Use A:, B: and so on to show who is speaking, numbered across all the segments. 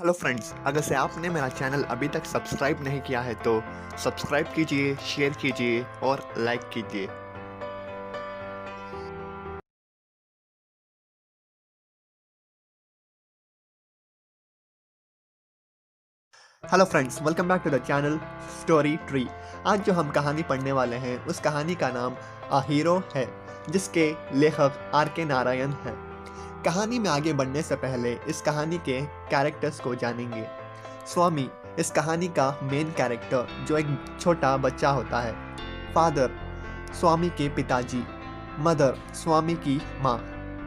A: Hello friends, अगर से आपने मेरा चैनल अभी तक सब्सक्राइब नहीं किया है तो सब्सक्राइब कीजिए, शेयर कीजिए और लाइक कीजिए। Hello friends, welcome back to the channel Story Tree. आज जो हम कहानी पढ़ने वाले हैं उस कहानी का नाम अ हीरो है, जिसके लेखक आर के नारायण हैं। कहानी में आगे बढ़ने से पहले इस कहानी के कैरेक्टर्स को जानेंगे। स्वामी इस कहानी का मेन कैरेक्टर जो एक छोटा बच्चा होता है। फादर स्वामी के पिताजी, मदर स्वामी की माँ,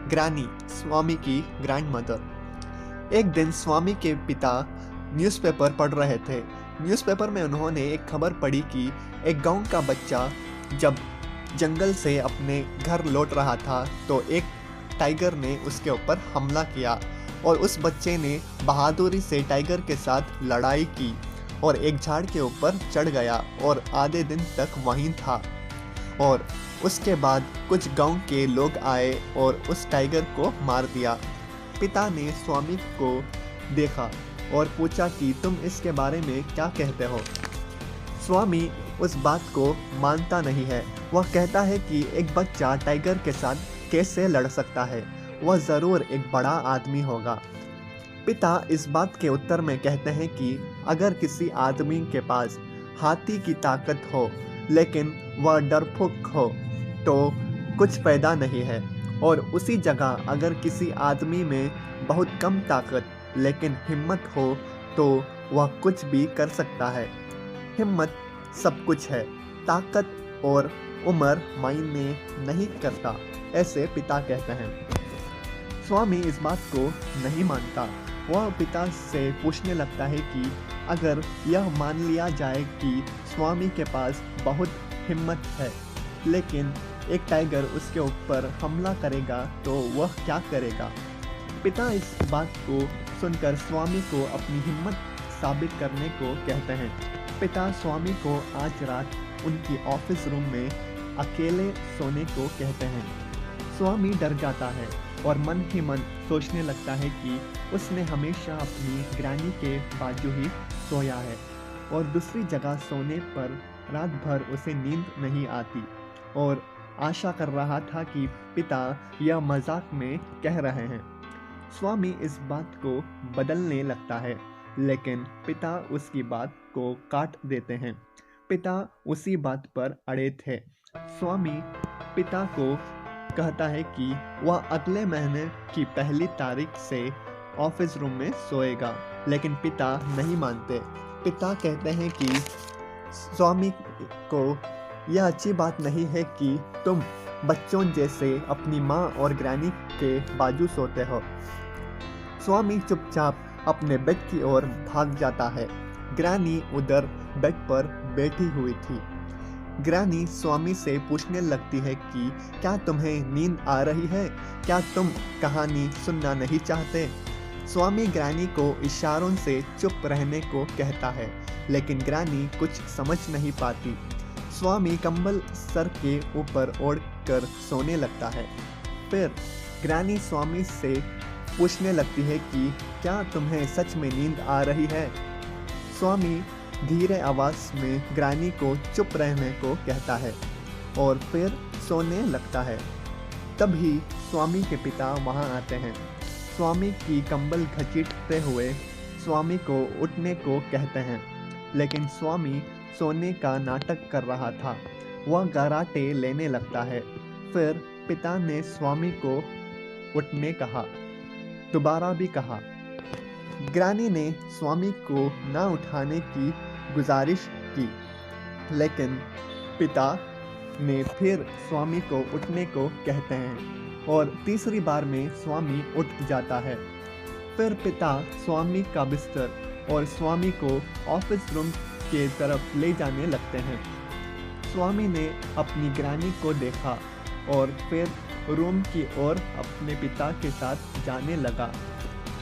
A: ग्रैनी स्वामी की ग्रैंड मदर। एक दिन स्वामी के पिता न्यूज़पेपर पढ़ रहे थे। न्यूज़पेपर में उन्होंने एक खबर पढ़ी कि एक गांव का बच्चा जब जंगल से अपने घर लौट रहा था तो एक टाइगर ने उसके ऊपर हमला किया और उस बच्चे ने बहादुरी से टाइगर के साथ लड़ाई की और एक झाड़ के ऊपर चढ़ गया और आधे दिन तक वहीं था। और उसके बाद कुछ गांव के लोग आए और उस टाइगर को मार दिया। पिता ने स्वामी को देखा और पूछा कि तुम इसके बारे में क्या कहते हो। स्वामी उस बात को मानता नहीं है। वह कहता है कि एक बच्चा टाइगर के साथ कैसे लड़ सकता है, वह ज़रूर एक बड़ा आदमी होगा। पिता इस बात के उत्तर में कहते हैं कि अगर किसी आदमी के पास हाथी की ताकत हो लेकिन वह डरपोक हो तो कुछ फायदा नहीं है, और उसी जगह अगर किसी आदमी में बहुत कम ताकत लेकिन हिम्मत हो तो वह कुछ भी कर सकता है। हिम्मत सब कुछ है, ताकत और उम्र मायने नहीं करता, ऐसे पिता कहते हैं। स्वामी इस बात को नहीं मानता। वह पिता से पूछने लगता है कि अगर यह मान लिया जाए कि स्वामी के पास बहुत हिम्मत है लेकिन एक टाइगर उसके ऊपर हमला करेगा तो वह क्या करेगा। पिता इस बात को सुनकर स्वामी को अपनी हिम्मत साबित करने को कहते हैं। पिता स्वामी को आज रात उनकी ऑफिस रूम में अकेले सोने को कहते हैं। स्वामी डर जाता है और मन ही मन सोचने लगता है कि उसने हमेशा अपनी ग्रैनी के बाजू ही सोया है और दूसरी जगह सोने पर रात भर उसे नींद नहीं आती, और आशा कर रहा था कि पिता यह मजाक में कह रहे हैं। स्वामी इस बात को बदलने लगता है लेकिन पिता उसकी बात को काट देते हैं। पिता उसी बात पर अड़े थे। स्वामी पिता को कहता है कि वह अगले महीने की पहली तारीख से ऑफिस रूम में सोएगा, लेकिन पिता नहीं मानते। पिता कहते हैं कि स्वामी को यह अच्छी बात नहीं है कि तुम बच्चों जैसे अपनी माँ और ग्रैनी के बाजू सोते हो। स्वामी चुपचाप अपने बेड की ओर भाग जाता है। ग्रैनी उधर बेड पर बैठी हुई थी। ग्रैनी स्वामी से पूछने लगती है कि क्या तुम्हें नींद आ रही है? क्या तुम कहानी सुनना नहीं चाहते? स्वामी ग्रैनी को इशारों से चुप रहने को कहता है लेकिन ग्रैनी कुछ समझ नहीं पाती। स्वामी कंबल सर के ऊपर ओढ़कर सोने लगता है। फिर ग्रैनी स्वामी से पूछने लगती है कि क्या तुम्हें सच में नींद आ रही है? स्वामी धीरे आवाज में ग्रैनी को चुप रहने को कहता है और फिर सोने लगता है। तभी स्वामी के पिता वहां आते हैं। स्वामी की कंबल घसीटते हुए स्वामी को उठने को कहते हैं लेकिन स्वामी सोने का नाटक कर रहा था। वह गराटे लेने लगता है। फिर पिता ने स्वामी को उठने कहा, दोबारा भी कहा। ग्रैनी ने स्वामी को ना उठाने की गुजारिश की लेकिन पिता ने फिर स्वामी को उठने को कहते हैं और तीसरी बार में स्वामी उठ जाता है। फिर पिता स्वामी का बिस्तर और स्वामी को ऑफिस रूम के तरफ ले जाने लगते हैं। स्वामी ने अपनी ग्रैनी को देखा और फिर रूम की ओर अपने पिता के साथ जाने लगा।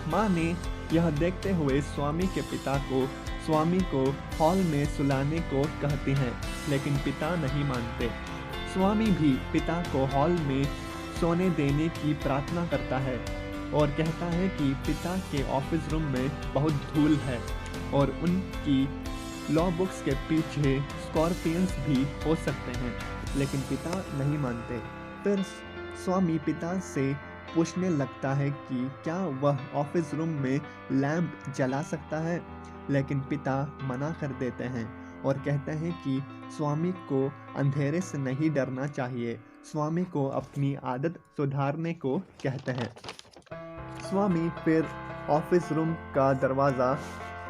A: माँ ने यह देखते हुए स्वामी के पिता को स्वामी को हॉल में सुलाने को कहती हैं लेकिन पिता नहीं मानते। स्वामी भी पिता को हॉल में सोने देने की प्रार्थना करता है और कहता है कि पिता के ऑफिस रूम में बहुत धूल है और उनकी लॉ बुक्स के पीछे स्कॉर्पियंस भी हो सकते हैं, लेकिन पिता नहीं मानते। फिर स्वामी पिता से पूछने लगता है कि क्या वह ऑफिस रूम में लैंप जला सकता है, लेकिन पिता मना कर देते हैं और कहते हैं कि स्वामी को अंधेरे से नहीं डरना चाहिए, स्वामी को अपनी आदत सुधारने को कहते हैं। स्वामी फिर ऑफिस रूम का दरवाज़ा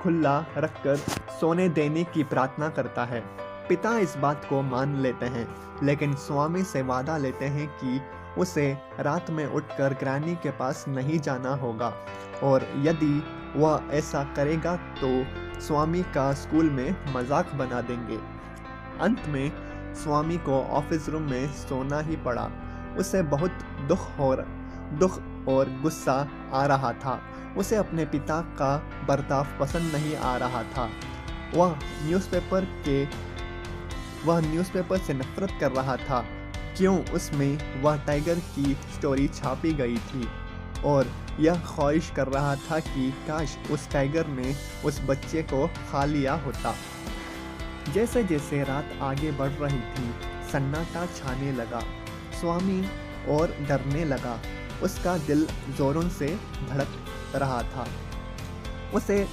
A: खुला रखकर सोने देने की प्रार्थना करता है। पिता इस बात को मान लेते हैं, लेकिन स्वामी से वादा लेते हैं कि उसे रात में उठकर ग्रैनी के पास नहीं जाना होगा और यदि वह ऐसा करेगा तो स्वामी का स्कूल में मजाक बना देंगे। अंत में स्वामी को ऑफिस रूम में सोना ही पड़ा। उसे बहुत दुख और गुस्सा आ रहा था। उसे अपने पिता का बर्ताव पसंद नहीं आ रहा था। वह न्यूज़पेपर से नफरत कर रहा था, क्यों उसमें वह टाइगर की स्टोरी छापी गई थी, और यह ख्वाहिश कर रहा था कि काश उस टाइगर ने उस बच्चे को खा लिया होता। जैसे जैसे रात आगे बढ़ रही थी, सन्नाटा छाने लगा। स्वामी और डरने लगा। उसका दिल जोरों से धड़क रहा था। उसे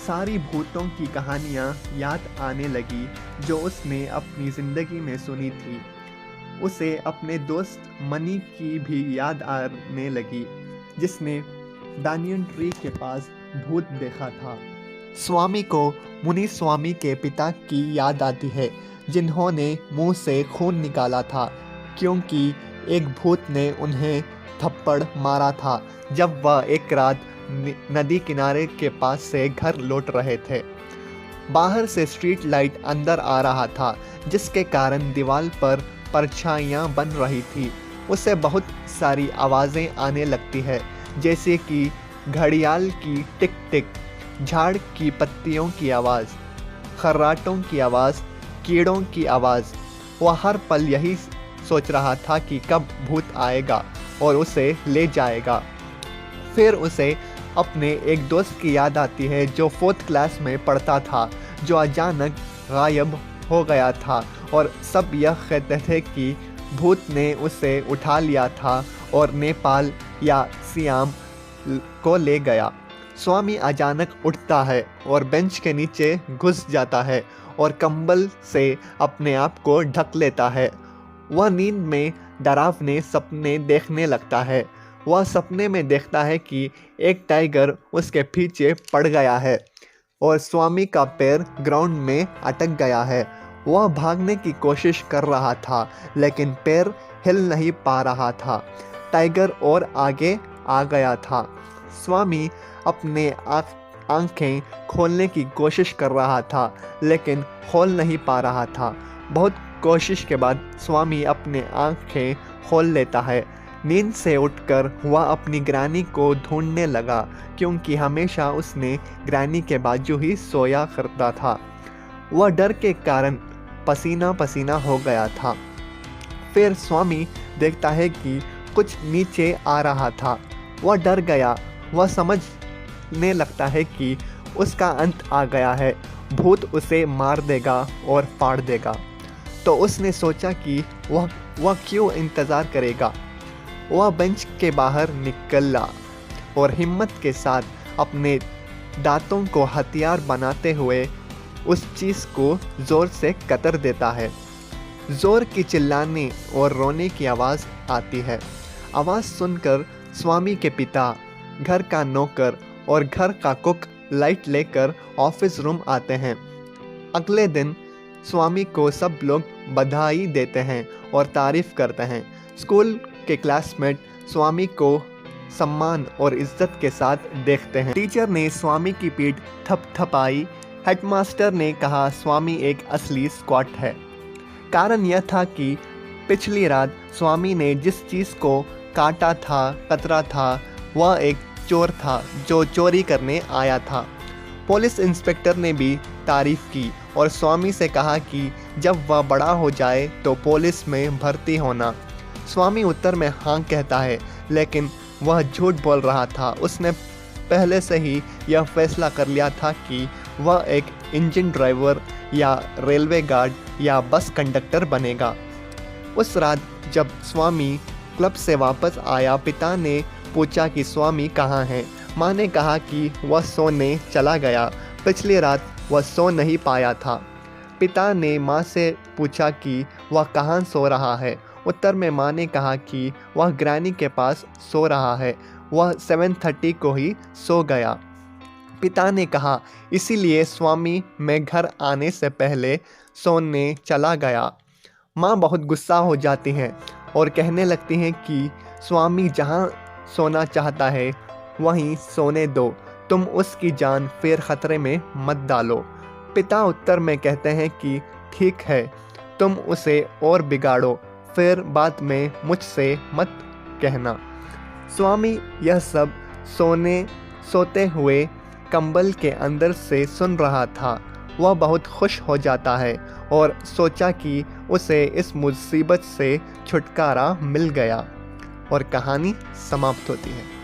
A: सारी भूतों की कहानियाँ याद आने लगी जो उसने अपनी ज़िंदगी में सुनी थी। उसे अपने दोस्त मनी की भी याद आने लगी, जिसने डानियन ट्री के पास भूत देखा था। स्वामी को मुनि स्वामी के पिता की याद आती है, जिन्होंने मुंह से खून निकाला था क्योंकि एक भूत ने उन्हें थप्पड़ मारा था जब वह एक रात नदी किनारे के पास से घर लौट रहे थे। बाहर से स्ट्रीट लाइट अंदर आ रहा था, जिसके कारण दीवार पर परछाइयाँ बन रही थी। उसे बहुत सारी आवाज़ें आने लगती है, जैसे कि घड़ियाल की टिक टिक, झाड़ की पत्तियों की आवाज़, खर्राटों की आवाज़, कीड़ों की आवाज़। वह हर पल यही सोच रहा था कि कब भूत आएगा और उसे ले जाएगा। फिर उसे अपने एक दोस्त की याद आती है जो 4th क्लास में पढ़ता था, जो अचानक गायब हो गया था और सब यह कहते थे कि भूत ने उसे उठा लिया था और नेपाल या सियाम को ले गया। स्वामी अचानक उठता है और बेंच के नीचे घुस जाता है और कंबल से अपने आप को ढक लेता है। वह नींद में डरावने सपने देखने लगता है। वह सपने में देखता है कि एक टाइगर उसके पीछे पड़ गया है और स्वामी का पैर ग्राउंड में अटक गया है। वह भागने की कोशिश कर रहा था, लेकिन पैर हिल नहीं पा रहा था। टाइगर और आगे आ गया था। स्वामी अपने आँखें खोलने की कोशिश कर रहा था, लेकिन खोल नहीं पा रहा था। बहुत कोशिश के बाद स्वामी अपने आँखें खोल लेता है। नींद से उठकर वह अपनी ग्रैनी को ढूंढने लगा, क्योंकि हमेशा उसने ग्रैनी के बाजू ही सोया करता था। वह डर के कारण पसीना पसीना हो गया था। फिर स्वामी देखता है कि कुछ नीचे आ रहा था। वह डर गया। वह समझने लगता है कि उसका अंत आ गया है, भूत उसे मार देगा और फाड़ देगा। तो उसने सोचा कि वह क्यों इंतज़ार करेगा। वह बेंच के बाहर निकला और हिम्मत के साथ अपने दांतों को हथियार बनाते हुए उस चीज़ को ज़ोर से कतर देता है। ज़ोर की चिल्लाने और रोने की आवाज़ आती है। आवाज़ सुनकर स्वामी के पिता, घर का नौकर और घर का कुक लाइट लेकर ऑफिस रूम आते हैं। अगले दिन स्वामी को सब लोग बधाई देते हैं और तारीफ़ करते हैं। स्कूल के क्लासमेट स्वामी को सम्मान और इज्जत के साथ देखते हैं। टीचर ने स्वामी की पीठ थपथपाई। हेडमास्टर ने कहा स्वामी एक असली स्क्वाट है। कारण यह था कि पिछली रात स्वामी ने जिस चीज़ को काटा था, कतरा था, वह एक चोर था जो चोरी करने आया था। पुलिस इंस्पेक्टर ने भी तारीफ़ की और स्वामी से कहा कि जब वह बड़ा हो जाए तो पुलिस में भर्ती होना। स्वामी उत्तर में हाँ कहता है, लेकिन वह झूठ बोल रहा था। उसने पहले से ही यह फैसला कर लिया था कि वह एक इंजन ड्राइवर या रेलवे गार्ड या बस कंडक्टर बनेगा। उस रात जब स्वामी क्लब से वापस आया, पिता ने पूछा कि स्वामी कहाँ हैं। माँ ने कहा कि वह सोने चला गया, पिछली रात वह सो नहीं पाया था। पिता ने माँ से पूछा कि वह कहाँ सो रहा है। उत्तर में माँ ने कहा कि वह ग्रैनी के पास सो रहा है, वह 7:30 को ही सो गया। पिता ने कहा, इसीलिए स्वामी मैं घर आने से पहले सोने चला गया। माँ बहुत गुस्सा हो जाती हैं और कहने लगती हैं कि स्वामी जहाँ सोना चाहता है वहीं सोने दो, तुम उसकी जान फिर खतरे में मत डालो। पिता उत्तर में कहते हैं कि ठीक है, तुम उसे और बिगाड़ो, फिर बाद में मुझसे मत कहना। स्वामी यह सब सोते हुए कंबल के अंदर से सुन रहा था। वह बहुत खुश हो जाता है और सोचा कि उसे इस मुसीबत से छुटकारा मिल गया। और कहानी समाप्त होती है।